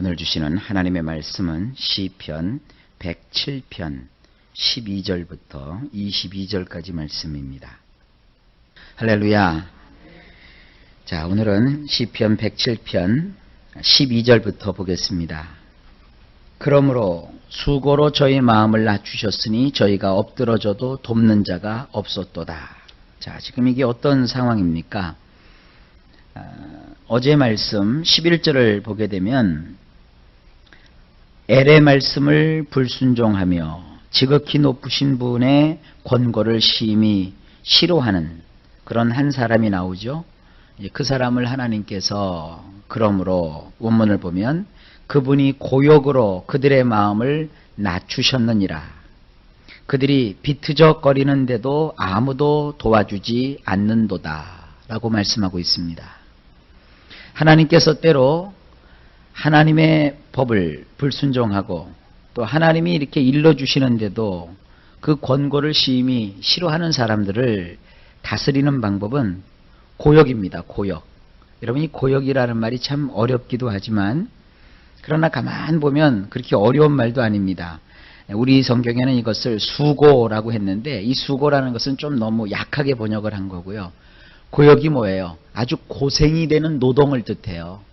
오늘 주시는 하나님의 말씀은 시편 107편 12절부터 22절까지 말씀입니다. 할렐루야. 자, 오늘은 시편 107편 12절부터 보겠습니다. 그러므로 수고로 저희 마음을 낮추셨으니 저희가 엎드러져도 돕는 자가 없었도다. 자, 지금 이게 어떤 상황입니까? 어제 말씀 11절을 보게 되면 엘의 말씀을 불순종하며 지극히 높으신 분의 권고를 심히 싫어하는 그런 한 사람이 나오죠. 그 사람을 하나님께서 그러므로 원문을 보면 그분이 고역으로 그들의 마음을 낮추셨느니라. 그들이 비트적거리는데도 아무도 도와주지 않는도다 라고 말씀하고 있습니다. 하나님께서 때로 하나님의 법을 불순종하고 또 하나님이 이렇게 일러주시는데도 그 권고를 심히 싫어하는 사람들을 다스리는 방법은 고역입니다. 고역. 여러분, 이 고역이라는 말이 참 어렵기도 하지만 그러나 가만 보면 그렇게 어려운 말도 아닙니다. 우리 성경에는 이것을 수고라고 했는데 이 수고라는 것은 좀 너무 약하게 번역을 한 거고요. 고역이 뭐예요? 아주 고생이 되는 노동을 뜻해요.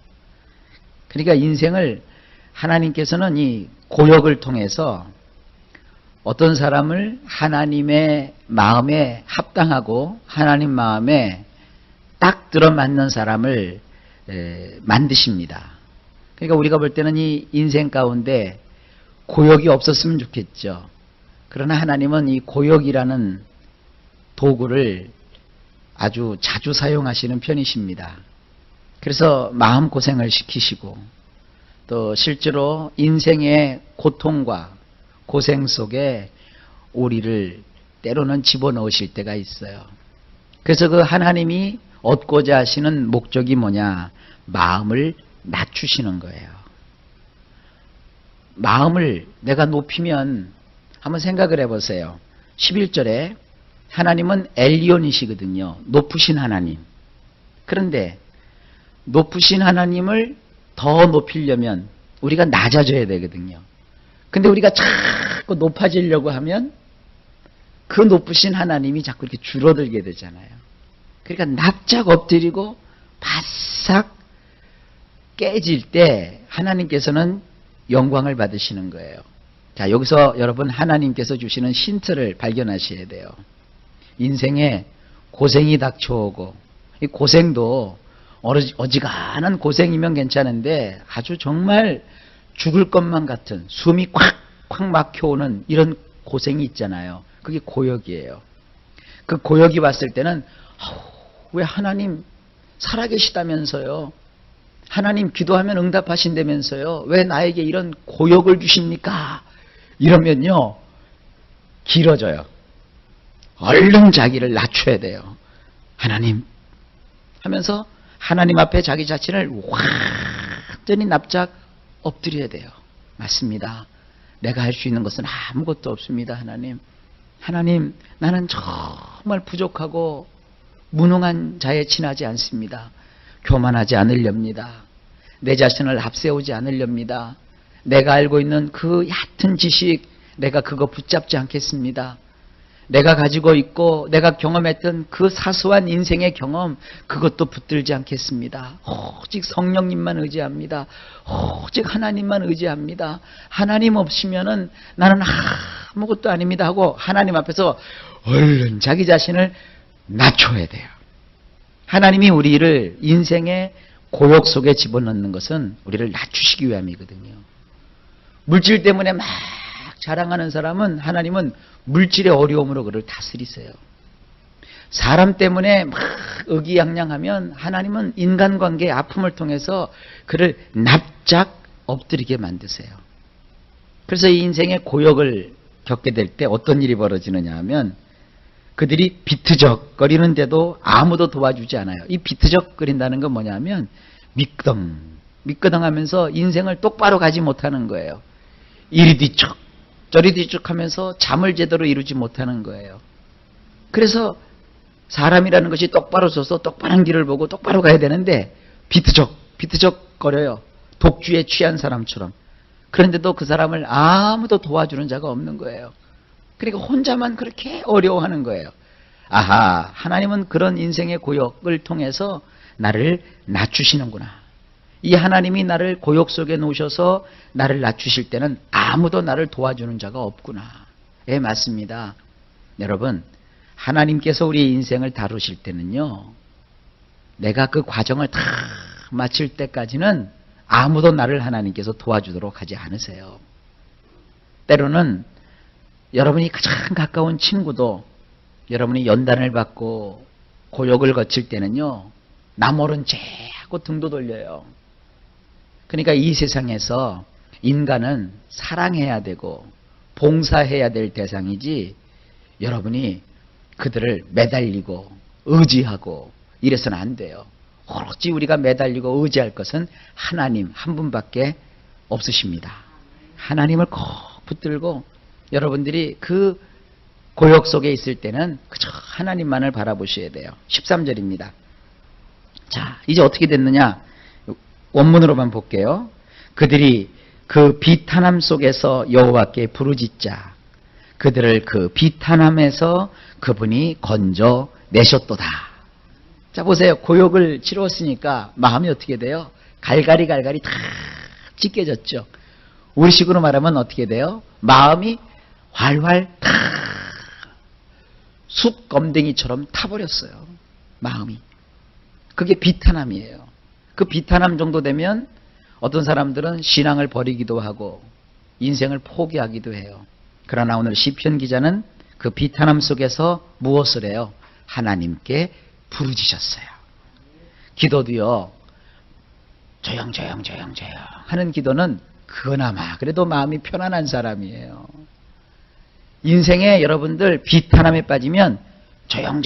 그러니까 인생을 하나님께서는 이 고역을 통해서 어떤 사람을 하나님의 마음에 합당하고 하나님 마음에 딱 들어맞는 사람을 만드십니다. 그러니까 우리가 볼 때는 이 인생 가운데 고역이 없었으면 좋겠죠. 그러나 하나님은 이 고역이라는 도구를 아주 자주 사용하시는 편이십니다. 그래서 마음고생을 시키시고 또 실제로 인생의 고통과 고생 속에 우리를 때로는 집어넣으실 때가 있어요. 그래서 그 하나님이 얻고자 하시는 목적이 뭐냐? 마음을 낮추시는 거예요. 마음을 내가 높이면 한번 생각을 해보세요. 11절에 하나님은 엘리온이시거든요. 높으신 하나님. 그런데 높으신 하나님을 더 높이려면 우리가 낮아져야 되거든요. 근데 우리가 자꾸 높아지려고 하면 그 높으신 하나님이 자꾸 이렇게 줄어들게 되잖아요. 그러니까 납작 엎드리고 바싹 깨질 때 하나님께서는 영광을 받으시는 거예요. 자, 여기서 여러분 하나님께서 주시는 힌트를 발견하셔야 돼요. 인생에 고생이 닥쳐오고 이 고생도 어지간한 고생이면 괜찮은데 아주 정말 죽을 것만 같은 숨이 콱콱 막혀오는 이런 고생이 있잖아요. 그게 고역이에요. 그 고역이 왔을 때는 왜 하나님 살아계시다면서요. 하나님 기도하면 응답하신다면서요. 왜 나에게 이런 고역을 주십니까? 이러면요 길어져요. 얼른 자기를 낮춰야 돼요. 하나님 하면서 하나님 앞에 자기 자신을 완전히 납작 엎드려야 돼요. 맞습니다. 내가 할 수 있는 것은 아무것도 없습니다. 하나님. 하나님, 나는 정말 부족하고 무능한 자에 지나지 않습니다. 교만하지 않으렵니다. 내 자신을 앞세우지 않으렵니다. 내가 알고 있는 그 얕은 지식, 내가 그거 붙잡지 않겠습니다. 내가 가지고 있고 내가 경험했던 그 사소한 인생의 경험, 그것도 붙들지 않겠습니다. 오직 성령님만 의지합니다. 오직 하나님만 의지합니다. 하나님 없이면은 나는 아무것도 아닙니다 하고 하나님 앞에서 얼른 자기 자신을 낮춰야 돼요. 하나님이 우리를 인생의 고역 속에 집어넣는 것은 우리를 낮추시기 위함이거든요. 물질 때문에 막 자랑하는 사람은 하나님은 물질의 어려움으로 그를 다스리세요. 사람 때문에 막 의기양양하면 하나님은 인간관계의 아픔을 통해서 그를 납작 엎드리게 만드세요. 그래서 이 인생의 고역을 겪게 될 때 어떤 일이 벌어지느냐 하면 그들이 비트적거리는데도 아무도 도와주지 않아요. 이 비트적거린다는 건 뭐냐면 미끄덩하면서 인생을 똑바로 가지 못하는 거예요. 이리 뒤척 저리 뒤척 하면서 잠을 제대로 이루지 못하는 거예요. 그래서 사람이라는 것이 똑바로 서서 똑바른 길을 보고 똑바로 가야 되는데 비트적거려요. 독주에 취한 사람처럼. 그런데도 그 사람을 아무도 도와주는 자가 없는 거예요. 그러니까 혼자만 그렇게 어려워하는 거예요. 아하, 하나님은 그런 인생의 고역을 통해서 나를 낮추시는구나. 이 하나님이 나를 고역 속에 놓으셔서 나를 낮추실 때는 아무도 나를 도와주는 자가 없구나. 예, 맞습니다. 여러분, 하나님께서 우리의 인생을 다루실 때는요, 내가 그 과정을 다 마칠 때까지는 아무도 나를 하나님께서 도와주도록 하지 않으세요. 때로는 여러분이 가장 가까운 친구도 여러분이 연단을 받고 고역을 거칠 때는요, 나 모른 채 하고 등도 돌려요. 그러니까 이 세상에서 인간은 사랑해야 되고 봉사해야 될 대상이지, 여러분이 그들을 매달리고 의지하고 이래서는 안 돼요. 오로지 우리가 매달리고 의지할 것은 하나님 한 분밖에 없으십니다. 하나님을 꼭 붙들고 여러분들이 그 고역 속에 있을 때는 그저 하나님만을 바라보셔야 돼요. 13절입니다. 자, 이제 어떻게 됐느냐? 원문으로만 볼게요. 그들이 그 비탄함 속에서 여호와께 부르짖자 그들을 그 비탄함에서 그분이 건져내셨도다. 자, 보세요. 고역을 치루었으니까 마음이 어떻게 돼요? 갈갈이 다 찢겨졌죠. 우리식으로 말하면 어떻게 돼요? 마음이 활활 다 숯검댕이처럼 타버렸어요. 마음이. 그게 비탄함이에요. 그 비탄함 정도 되면 어떤 사람들은 신앙을 버리기도 하고 인생을 포기하기도 해요. 그러나 오늘 시편 기자는 그 비탄함 속에서 무엇을 해요? 하나님께 부르짖으셨어요. 기도도요, 조용 하는 기도는 그나마 그래도 마음이 편안한 사람이에요. 인생에 여러분들 비탄함에 빠지면 조용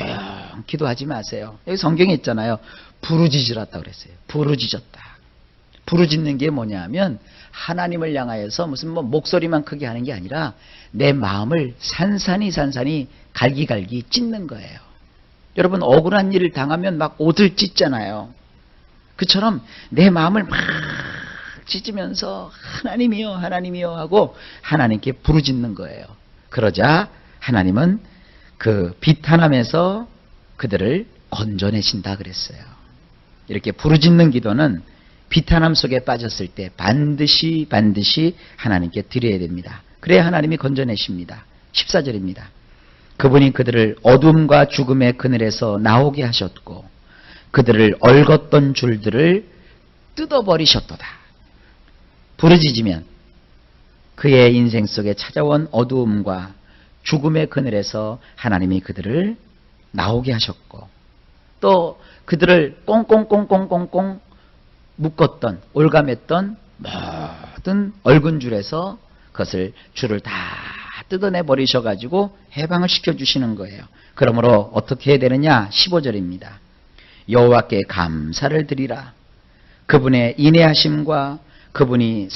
기도하지 마세요. 여기 성경에 있잖아요. 부르짖으랐다 그랬어요. 부르짖었다. 부르짖는 게 뭐냐면 하나님을 향하여서 무슨 목소리만 크게 하는 게 아니라 내 마음을 산산이 갈기갈기 찢는 거예요. 여러분, 억울한 일을 당하면 막 옷을 찢잖아요. 그처럼 내 마음을 막 찢으면서 하나님이요 하고 하나님께 부르짖는 거예요. 그러자 하나님은 그 비탄함에서 그들을 건져내신다 그랬어요. 이렇게 부르짖는 기도는 비탄함 속에 빠졌을 때 반드시 하나님께 드려야 됩니다. 그래야 하나님이 건져내십니다. 14절입니다. 그분이 그들을 어둠과 죽음의 그늘에서 나오게 하셨고 그들을 얽었던 줄들을 뜯어버리셨도다. 부르짖으면 그의 인생 속에 찾아온 어두움과 죽음의 그늘에서 하나님이 그들을 나오게 하셨고 또 그들을 꽁꽁 묶었던 올감했던 모든 얽은 줄에서 그것을 줄을 다 뜯어내 버리셔가지고 해방을 시켜주시는 거예요. 그러므로 어떻게 해야 되느냐? 15절입니다. 여호와께 감사를 드리라. 그분의 인애하심과 그분이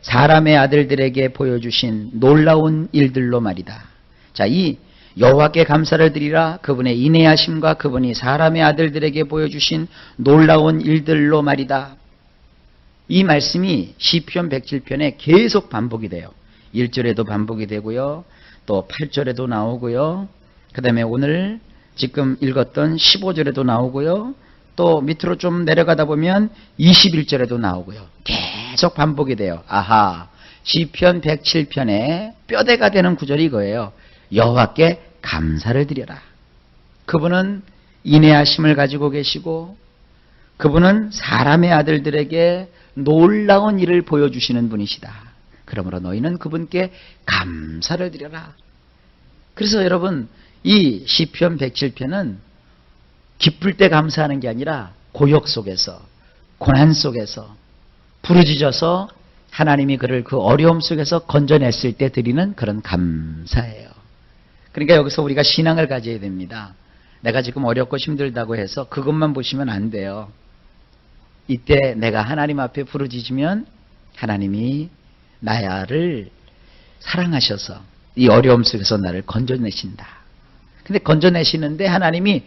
사람의 아들들에게 보여주신 놀라운 일들로 말이다. 자, 이 여호와께 감사를 드리라. 그분의 인애하심과 그분이 사람의 아들들에게 보여주신 놀라운 일들로 말이다. 이 말씀이 시편 107편에 계속 반복이 돼요. 1절에도 반복이 되고요. 또 8절에도 나오고요. 그 다음에 오늘 지금 읽었던 15절에도 나오고요. 또 밑으로 좀 내려가다 보면 21절에도 나오고요. 계속 반복이 돼요. 아하, 시편 107편에 뼈대가 되는 구절이 이거예요. 여호와께 감사를 드려라. 그분은 인애하심을 가지고 계시고 그분은 사람의 아들들에게 놀라운 일을 보여주시는 분이시다. 그러므로 너희는 그분께 감사를 드려라. 그래서 여러분, 이 시편 107편은 기쁠 때 감사하는 게 아니라 고역 속에서, 고난 속에서 부르짖어서 하나님이 그를 그 어려움 속에서 건져냈을 때 드리는 그런 감사예요. 그러니까 여기서 우리가 신앙을 가져야 됩니다. 내가 지금 어렵고 힘들다고 해서 그것만 보시면 안 돼요. 이때 내가 하나님 앞에 부르짖으면 하나님이 나를 사랑하셔서 이 어려움 속에서 나를 건져내신다. 근데 건져내시는데 하나님이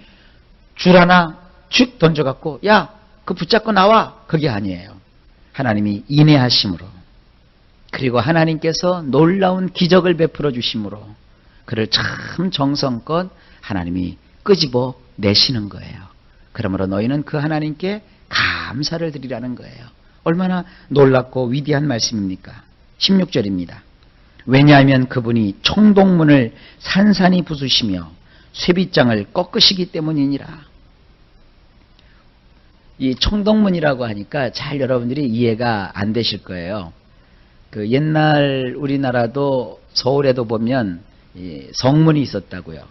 줄 하나 쭉 던져갖고 야, 그거 붙잡고 나와. 그게 아니에요. 하나님이 인내하심으로, 그리고 하나님께서 놀라운 기적을 베풀어 주심으로 그를 참 정성껏 하나님이 끄집어 내시는 거예요. 그러므로 너희는 그 하나님께 감사를 드리라는 거예요. 얼마나 놀랍고 위대한 말씀입니까? 16절입니다. 왜냐하면 그분이 청동문을 산산히 부수시며 쇠빗장을 꺾으시기 때문이니라. 이 청동문이라고 하니까 잘 여러분들이 이해가 안 되실 거예요. 그 옛날 우리나라도 서울에도 보면 성문이 있었다고요.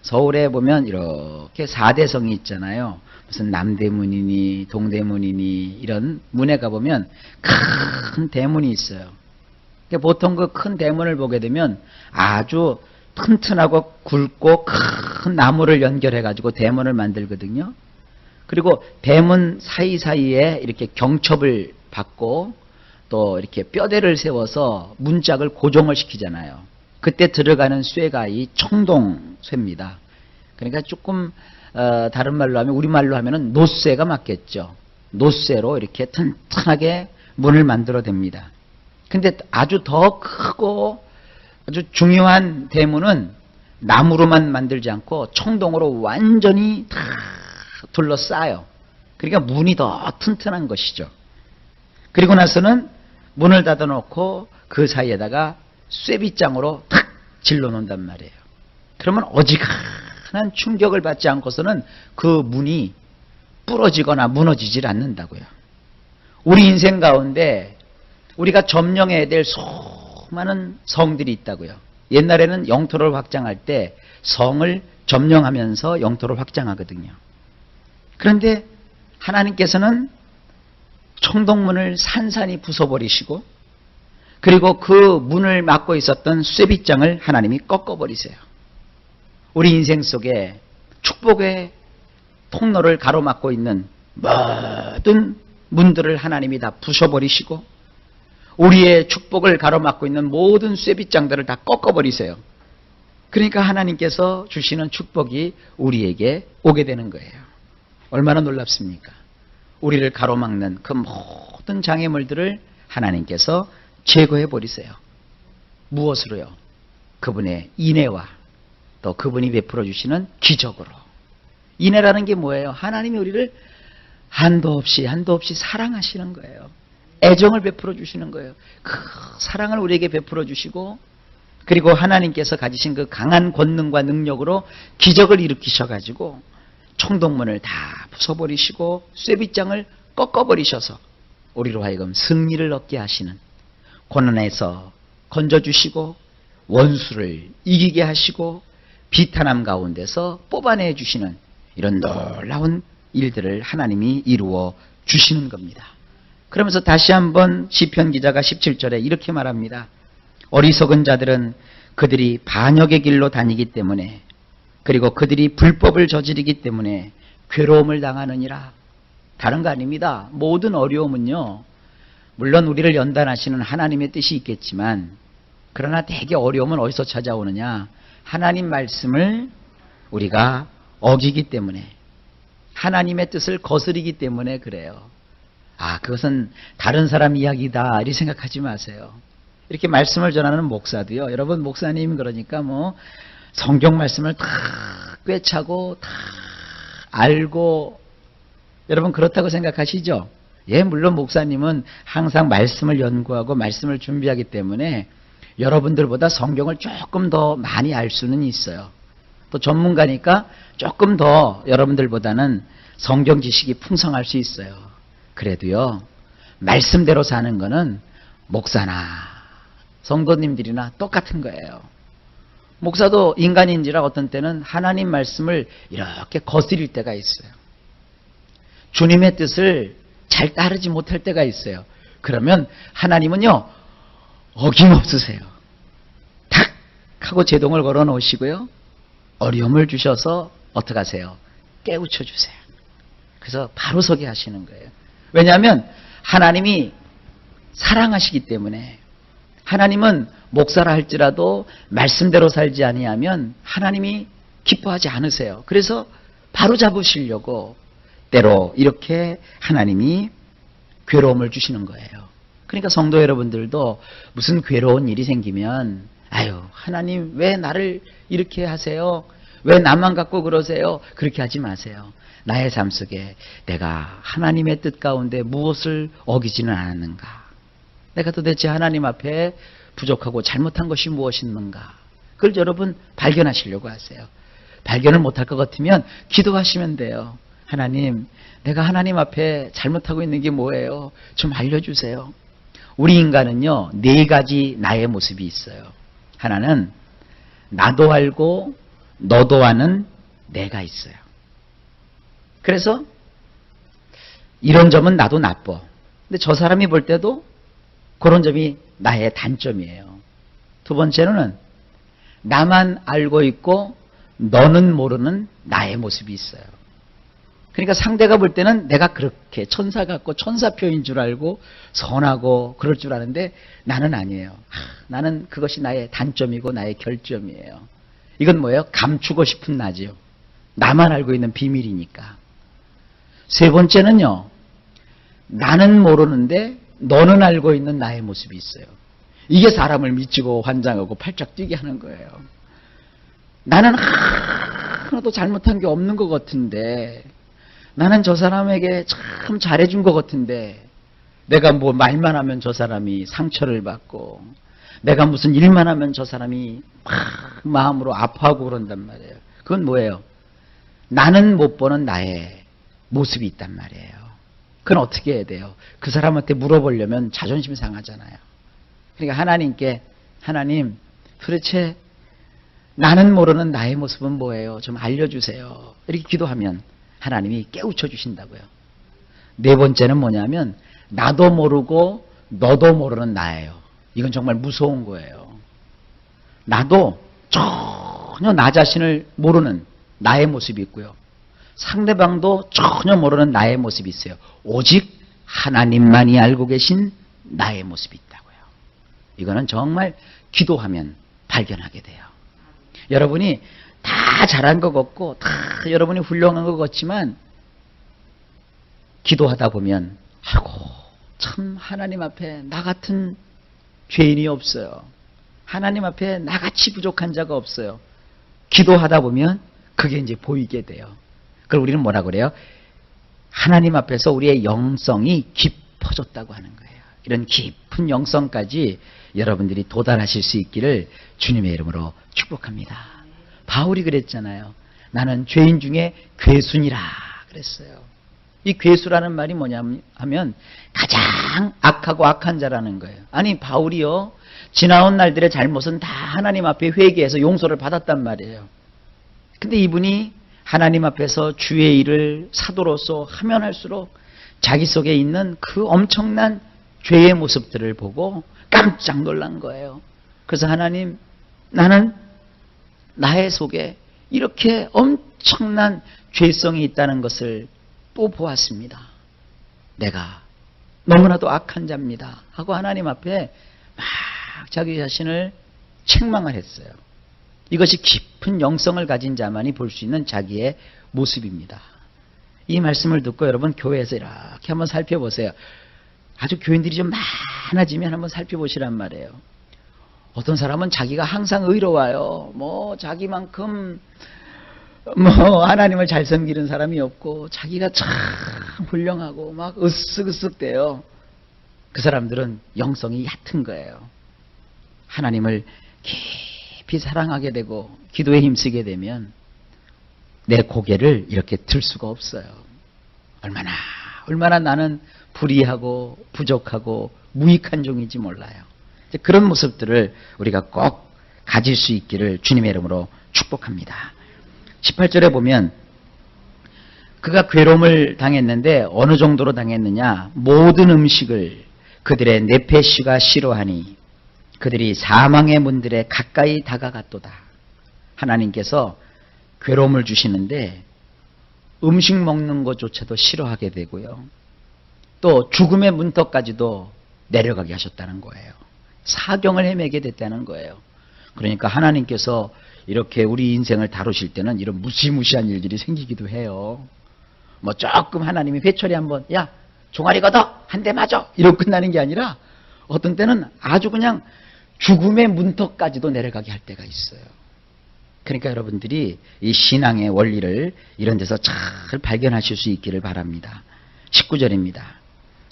서울에 보면 이렇게 4대 성이 있잖아요. 무슨 남대문이니 동대문이니 이런 문에 가보면 큰 대문이 있어요. 보통 그 큰 대문을 보게 되면 아주 튼튼하고 굵고 큰 나무를 연결해 가지고 대문을 만들거든요. 그리고 대문 사이사이에 이렇게 경첩을 받고 또 이렇게 뼈대를 세워서 문짝을 고정을 시키잖아요. 그때 들어가는 쇠가 이 청동쇠입니다. 그러니까 조금 다른 말로 하면, 우리말로 하면은 노쇠가 맞겠죠. 노쇠로 이렇게 튼튼하게 문을 만들어냅니다. 근데 아주 더 크고 아주 중요한 대문은 나무로만 만들지 않고 청동으로 완전히 다 둘러싸요. 그러니까 문이 더 튼튼한 것이죠. 그리고 나서는 문을 닫아놓고 그 사이에다가 쇠빗장으로 탁 질러 놓는단 말이에요. 그러면 어지간한 충격을 받지 않고서는 그 문이 부러지거나 무너지질 않는다고요. 우리 인생 가운데 우리가 점령해야 될 수많은 성들이 있다고요. 옛날에는 영토를 확장할 때 성을 점령하면서 영토를 확장하거든요. 그런데 하나님께서는 청동문을 산산히 부숴버리시고, 그리고 그 문을 막고 있었던 쇠빗장을 하나님이 꺾어버리세요. 우리 인생 속에 축복의 통로를 가로막고 있는 모든 문들을 하나님이 다 부숴버리시고, 우리의 축복을 가로막고 있는 모든 쇠빗장들을 다 꺾어버리세요. 그러니까 하나님께서 주시는 축복이 우리에게 오게 되는 거예요. 얼마나 놀랍습니까? 우리를 가로막는 그 모든 장애물들을 하나님께서 제거해 버리세요. 무엇으로요? 그분의 인애와 또 그분이 베풀어 주시는 기적으로. 인애라는 게 뭐예요? 하나님이 우리를 한도 없이 사랑하시는 거예요. 애정을 베풀어 주시는 거예요. 그 사랑을 우리에게 베풀어 주시고, 그리고 하나님께서 가지신 그 강한 권능과 능력으로 기적을 일으키셔가지고 청동문을 다 부숴버리시고 쇠빗장을 꺾어버리셔서 우리로 하여금 승리를 얻게 하시는, 고난에서 건져주시고 원수를 이기게 하시고 비탄함 가운데서 뽑아내 주시는 이런 놀라운 일들을 하나님이 이루어 주시는 겁니다. 그러면서 다시 한번 시편 기자가 17절에 이렇게 말합니다. 어리석은 자들은 그들이 반역의 길로 다니기 때문에, 그리고 그들이 불법을 저지르기 때문에 괴로움을 당하느니라. 다른 거 아닙니다. 모든 어려움은요, 물론 우리를 연단하시는 하나님의 뜻이 있겠지만, 그러나 대개 어려움은 어디서 찾아오느냐? 하나님 말씀을 우리가 어기기 때문에, 하나님의 뜻을 거스르기 때문에 그래요. 그것은 다른 사람 이야기다 이렇게 생각하지 마세요. 이렇게 말씀을 전하는 목사도요, 여러분 목사님 그러니까 뭐 성경 말씀을 다 꿰차고 다 알고, 여러분 그렇다고 생각하시죠? 예, 물론 목사님은 항상 말씀을 연구하고 말씀을 준비하기 때문에 여러분들보다 성경을 조금 더 많이 알 수는 있어요. 또 전문가니까 조금 더 여러분들보다는 성경 지식이 풍성할 수 있어요. 그래도요, 말씀대로 사는 거는 목사나 성도님들이나 똑같은 거예요. 목사도 인간인지라 어떤 때는 하나님 말씀을 이렇게 거스릴 때가 있어요. 주님의 뜻을 잘 따르지 못할 때가 있어요. 그러면 하나님은요, 어김없으세요. 탁 하고 제동을 걸어 놓으시고요, 어려움을 주셔서 어떻게 하세요? 깨우쳐 주세요. 그래서 바로 서게 하시는 거예요. 왜냐하면 하나님이 사랑하시기 때문에. 하나님은 목사라 할지라도 말씀대로 살지 아니하면 하나님이 기뻐하지 않으세요. 그래서 바로 잡으시려고 때로 이렇게 하나님이 괴로움을 주시는 거예요. 그러니까 성도 여러분들도 무슨 괴로운 일이 생기면 아유 하나님 왜 나를 이렇게 하세요? 왜 나만 갖고 그러세요? 그렇게 하지 마세요. 나의 삶 속에 내가 하나님의 뜻 가운데 무엇을 어기지는 않았는가? 내가 도대체 하나님 앞에 부족하고 잘못한 것이 무엇인가? 그걸 여러분 발견하시려고 하세요. 발견을 못할 것 같으면 기도하시면 돼요. 하나님, 내가 하나님 앞에 잘못하고 있는 게 뭐예요? 좀 알려주세요. 우리 인간은요, 4가지 나의 모습이 있어요. 하나는 나도 알고 너도 아는 내가 있어요. 그래서 이런 점은 나도 나빠. 근데 저 사람이 볼 때도 그런 점이 나의 단점이에요. 두 번째로는 나만 알고 있고 너는 모르는 나의 모습이 있어요. 그러니까 상대가 볼 때는 내가 그렇게 천사 같고 천사표인 줄 알고 선하고 그럴 줄 아는데 나는 아니에요. 나는 그것이 나의 단점이고 나의 결점이에요. 이건 뭐예요? 감추고 싶은 나지요. 나만 알고 있는 비밀이니까. 세 번째는요. 나는 모르는데 너는 알고 있는 나의 모습이 있어요. 이게 사람을 미치고 환장하고 팔짝 뛰게 하는 거예요. 나는 하나도 잘못한 게 없는 것 같은데 나는 저 사람에게 참 잘해준 것 같은데 내가 뭐 말만 하면 저 사람이 상처를 받고 내가 무슨 일만 하면 저 사람이 막 마음으로 아파하고 그런단 말이에요. 그건 뭐예요? 나는 못 보는 나의 모습이 있단 말이에요. 그건 어떻게 해야 돼요? 그 사람한테 물어보려면 자존심 상하잖아요. 그러니까 하나님께 하나님 도대체 나는 모르는 나의 모습은 뭐예요? 좀 알려주세요. 이렇게 기도하면 하나님이 깨우쳐 주신다고요. 네 번째는 뭐냐면 나도 모르고 너도 모르는 나예요. 이건 정말 무서운 거예요. 나도 전혀 나 자신을 모르는 나의 모습이 있고요. 상대방도 전혀 모르는 나의 모습이 있어요. 오직 하나님만이 알고 계신 나의 모습이 있다고요. 이거는 정말 기도하면 발견하게 돼요. 여러분이 다 잘한 것 같고 다 여러분이 훌륭한 것 같지만 기도하다 보면 아이고 참 하나님 앞에 나 같은 죄인이 없어요. 하나님 앞에 나같이 부족한 자가 없어요. 기도하다 보면 그게 이제 보이게 돼요. 그걸 우리는 뭐라 그래요? 하나님 앞에서 우리의 영성이 깊어졌다고 하는 거예요. 이런 깊은 영성까지 여러분들이 도달하실 수 있기를 주님의 이름으로 축복합니다. 바울이 그랬잖아요. 나는 죄인 중에 괴순이라 그랬어요. 이 괴수라는 말이 뭐냐면 하면 가장 악하고 악한 자라는 거예요. 아니 바울이요. 지나온 날들의 잘못은 다 하나님 앞에 회개해서 용서를 받았단 말이에요. 근데 이분이 하나님 앞에서 주의 일을 사도로서 하면 할수록 자기 속에 있는 그 엄청난 죄의 모습들을 보고 깜짝 놀란 거예요. 그래서 하나님, 나는 나의 속에 이렇게 엄청난 죄성이 있다는 것을 또 보았습니다. 내가 너무나도 악한 자입니다. 하고 하나님 앞에 막 자기 자신을 책망을 했어요. 이것이 깊은 영성을 가진 자만이 볼 수 있는 자기의 모습입니다. 이 말씀을 듣고 여러분 교회에서 이렇게 한번 살펴보세요. 아주 교인들이 좀 많아지면 한번 살펴보시란 말이에요. 어떤 사람은 자기가 항상 의로워요. 뭐 자기만큼 뭐 하나님을 잘 섬기는 사람이 없고 자기가 참 훌륭하고 막 으쓱으쓱대요. 그 사람들은 영성이 얕은 거예요. 하나님을 깊이 사랑하게 되고 기도에 힘쓰게 되면 내 고개를 이렇게 들 수가 없어요. 얼마나 나는 불의하고 부족하고 무익한 종인지 몰라요. 그런 모습들을 우리가 꼭 가질 수 있기를 주님의 이름으로 축복합니다. 18절에 보면 그가 괴로움을 당했는데 어느 정도로 당했느냐? 모든 음식을 그들의 네페시가 싫어하니 그들이 사망의 문들에 가까이 다가갔도다. 하나님께서 괴로움을 주시는데 음식 먹는 것조차도 싫어하게 되고요. 또 죽음의 문턱까지도 내려가게 하셨다는 거예요. 사경을 헤매게 됐다는 거예요. 그러니까 하나님께서 이렇게 우리 인생을 다루실 때는 이런 무시무시한 일들이 생기기도 해요. 뭐 조금 하나님이 회초리 한번 야 종아리 걷어 한 대 맞아 이러고 끝나는 게 아니라 어떤 때는 아주 그냥 죽음의 문턱까지도 내려가게 할 때가 있어요. 그러니까 여러분들이 이 신앙의 원리를 이런 데서 잘 발견하실 수 있기를 바랍니다. 19절입니다.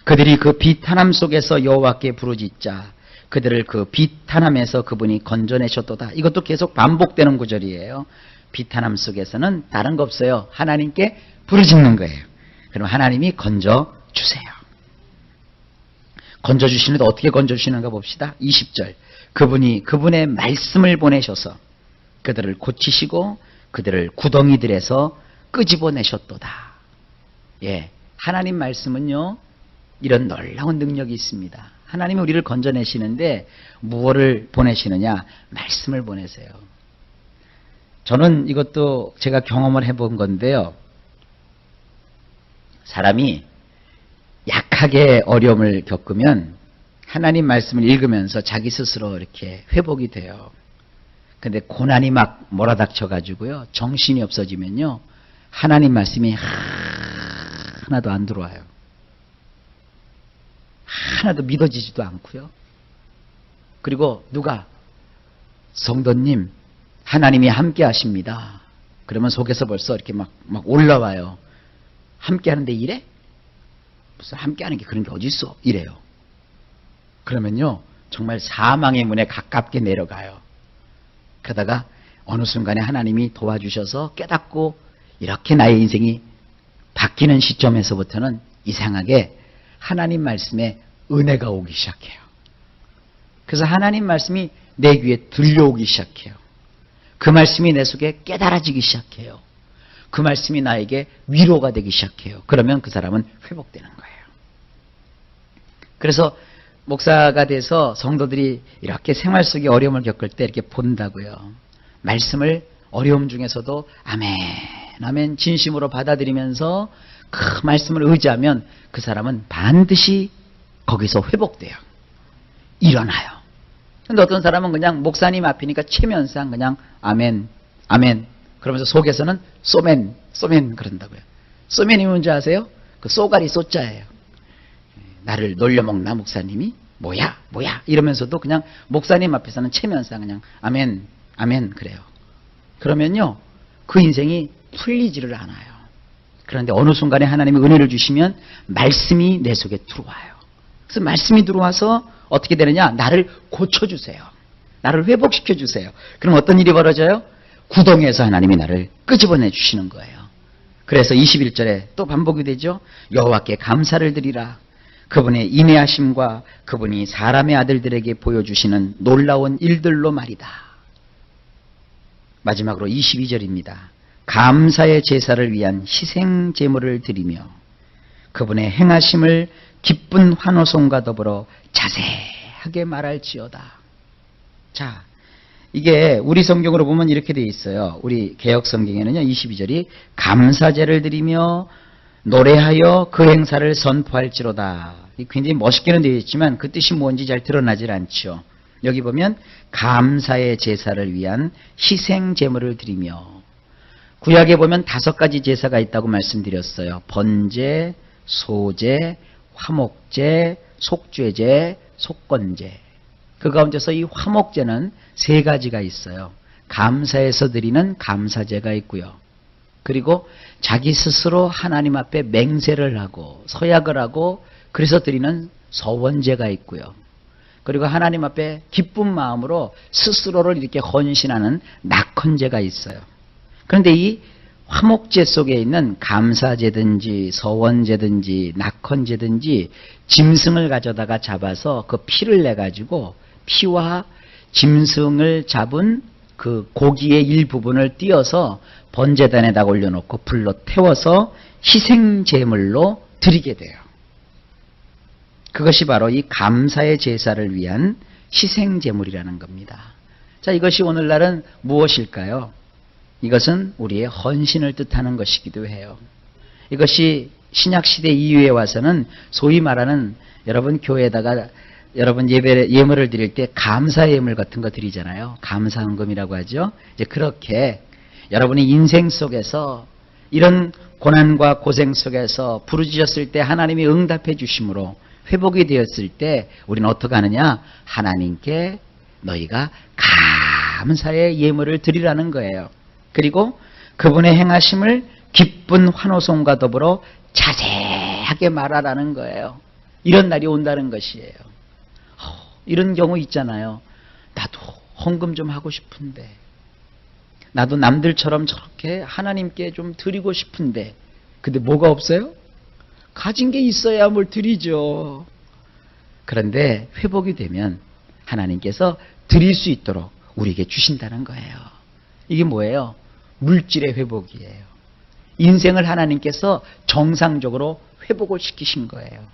그들이 그 비탄함 속에서 여호와께 부르짖자 그들을 그 비탄함에서 그분이 건져내셨도다. 이것도 계속 반복되는 구절이에요. 비탄함 속에서는 다른 거 없어요. 하나님께 부르짖는 거예요. 그럼 하나님이 건져주세요. 건져주시는데 어떻게 건져주시는가 봅시다. 20절. 그분이 그분의 말씀을 보내셔서 그들을 고치시고 그들을 구덩이들에서 끄집어내셨도다. 예, 하나님 말씀은요 이런 놀라운 능력이 있습니다. 하나님이 우리를 건져내시는데 무엇을 보내시느냐? 말씀을 보내세요. 저는 이것도 제가 경험을 해본 건데요. 사람이 약하게 어려움을 겪으면 하나님 말씀을 읽으면서 자기 스스로 이렇게 회복이 돼요. 근데 고난이 막 몰아닥쳐가지고요. 정신이 없어지면요. 하나님 말씀이 하나도 안 들어와요. 하나도 믿어지지도 않고요. 그리고 누가 성도님 하나님이 함께 하십니다. 그러면 속에서 벌써 이렇게 막 올라와요. 함께 하는데 이래? 무슨 함께 하는 게 그런 게 어디 있어? 이래요. 그러면요. 정말 사망의 문에 가깝게 내려가요. 그러다가 어느 순간에 하나님이 도와주셔서 깨닫고 이렇게 나의 인생이 바뀌는 시점에서부터는 이상하게 하나님 말씀에 은혜가 오기 시작해요. 그래서 하나님 말씀이 내 귀에 들려오기 시작해요. 그 말씀이 내 속에 깨달아지기 시작해요. 그 말씀이 나에게 위로가 되기 시작해요. 그러면 그 사람은 회복되는 거예요. 그래서 목사가 돼서 성도들이 이렇게 생활 속에 어려움을 겪을 때 이렇게 본다고요. 말씀을 어려움 중에서도 아멘, 아멘 진심으로 받아들이면서 그 말씀을 의지하면 그 사람은 반드시 거기서 회복돼요. 일어나요. 근데 어떤 사람은 그냥 목사님 앞이니까 체면상 그냥 아멘, 아멘 그러면서 속에서는 쏘멘, 쏘멘 그런다고요. 쏘멘이 뭔지 아세요? 그 쏘가리 쏘자예요. 나를 놀려먹나 목사님이? 뭐야? 뭐야? 이러면서도 그냥 목사님 앞에서는 체면상 그냥 아멘, 아멘 그래요. 그러면요. 그 인생이 풀리지를 않아요. 그런데 어느 순간에 하나님이 은혜를 주시면 말씀이 내 속에 들어와요. 그래서 말씀이 들어와서 어떻게 되느냐? 나를 고쳐주세요. 나를 회복시켜주세요. 그럼 어떤 일이 벌어져요? 구덩이에서 하나님이 나를 끄집어내 주시는 거예요. 그래서 21절에 또 반복이 되죠. 여호와께 감사를 드리라. 그분의 인내하심과 그분이 사람의 아들들에게 보여주시는 놀라운 일들로 말이다. 마지막으로 22절입니다. 감사의 제사를 위한 희생 제물을 드리며 그분의 행하심을 기쁜 환호성과 더불어 자세하게 말할지어다. 자, 이게 우리 성경으로 보면 이렇게 되어 있어요. 우리 개역 성경에는요. 22절이 감사제를 드리며 노래하여 그 행사를 선포할지로다. 굉장히 멋있게는 되어 있지만 그 뜻이 뭔지 잘 드러나질 않죠. 여기 보면 감사의 제사를 위한 희생 제물을 드리며 구약에 보면 5가지 제사가 있다고 말씀드렸어요. 번제, 소제, 화목제, 속죄제, 속건제. 그 가운데서 이 화목제는 3가지가 있어요. 감사해서 드리는 감사제가 있고요. 그리고 자기 스스로 하나님 앞에 맹세를 하고 서약을 하고 그래서 드리는 서원제가 있고요. 그리고 하나님 앞에 기쁜 마음으로 스스로를 이렇게 헌신하는 낙헌제가 있어요. 그런데 이 화목제 속에 있는 감사제든지 서원제든지 낙헌제든지 짐승을 가져다가 잡아서 그 피를 내가지고 피와 짐승을 잡은 그 고기의 일부분을 띄어서 번제단에다 올려놓고 불로 태워서 희생제물로 드리게 돼요. 그것이 바로 이 감사의 제사를 위한 희생제물이라는 겁니다. 자, 이것이 오늘날은 무엇일까요? 이것은 우리의 헌신을 뜻하는 것이기도 해요. 이것이 신약시대 이후에 와서는 소위 말하는 여러분 교회에다가 여러분 예물을 드릴 때 감사 예물 같은 거 드리잖아요. 감사헌금이라고 하죠. 이제 그렇게 여러분의 인생 속에서 이런 고난과 고생 속에서 부르짖었을 때 하나님이 응답해 주심으로 회복이 되었을 때 우리는 어떻게 하느냐? 하나님께 너희가 감사의 예물을 드리라는 거예요. 그리고 그분의 행하심을 기쁜 환호성과 더불어 자세하게 말하라는 거예요. 이런 날이 온다는 것이에요. 이런 경우 있잖아요. 나도 헌금 좀 하고 싶은데, 나도 남들처럼 저렇게 하나님께 좀 드리고 싶은데, 근데 뭐가 없어요? 가진 게 있어야 뭘 드리죠. 그런데 회복이 되면 하나님께서 드릴 수 있도록 우리에게 주신다는 거예요. 이게 뭐예요? 물질의 회복이에요. 인생을 하나님께서 정상적으로 회복을 시키신 거예요.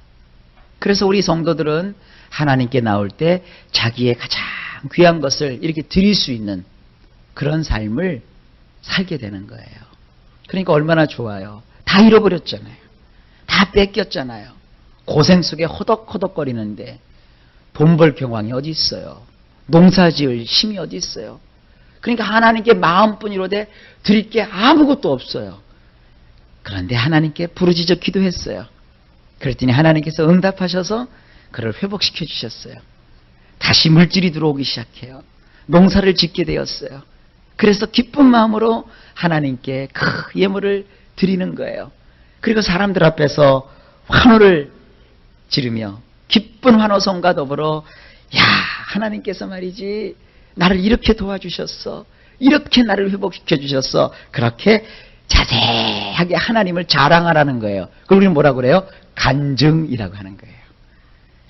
그래서 우리 성도들은 하나님께 나올 때 자기의 가장 귀한 것을 이렇게 드릴 수 있는 그런 삶을 살게 되는 거예요. 그러니까 얼마나 좋아요. 다 잃어버렸잖아요. 다 뺏겼잖아요. 고생 속에 허덕허덕거리는데 돈 벌 경황이 어디 있어요? 농사 지을 힘이 어디 있어요? 그러니까 하나님께 마음뿐이로되 드릴 게 아무것도 없어요. 그런데 하나님께 부르짖어 기도했어요. 그랬더니 하나님께서 응답하셔서 그를 회복시켜 주셨어요. 다시 물질이 들어오기 시작해요. 농사를 짓게 되었어요. 그래서 기쁜 마음으로 하나님께 그 예물을 드리는 거예요. 그리고 사람들 앞에서 환호를 지르며 기쁜 환호성과 더불어 야, 하나님께서 말이지 나를 이렇게 도와주셨어. 이렇게 나를 회복시켜 주셨어. 그렇게 자세하게 하나님을 자랑하라는 거예요. 그걸 우리는 뭐라고 그래요? 간증이라고 하는 거예요.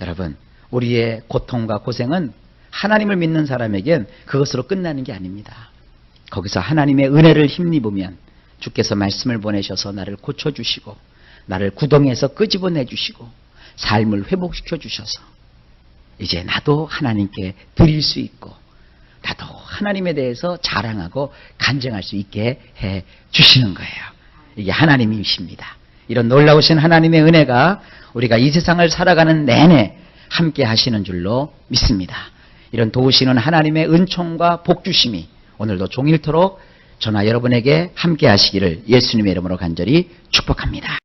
여러분, 우리의 고통과 고생은 하나님을 믿는 사람에겐 그것으로 끝나는 게 아닙니다. 거기서 하나님의 은혜를 힘입으면 주께서 말씀을 보내셔서 나를 고쳐주시고 나를 구덩이에서 끄집어내 주시고 삶을 회복시켜 주셔서 이제 나도 하나님께 드릴 수 있고 나도 하나님에 대해서 자랑하고 간증할 수 있게 해 주시는 거예요. 이게 하나님이십니다. 이런 놀라우신 하나님의 은혜가 우리가 이 세상을 살아가는 내내 함께 하시는 줄로 믿습니다. 이런 도우시는 하나님의 은총과 복주심이 오늘도 종일토록 저나 여러분에게 함께 하시기를 예수님의 이름으로 간절히 축복합니다.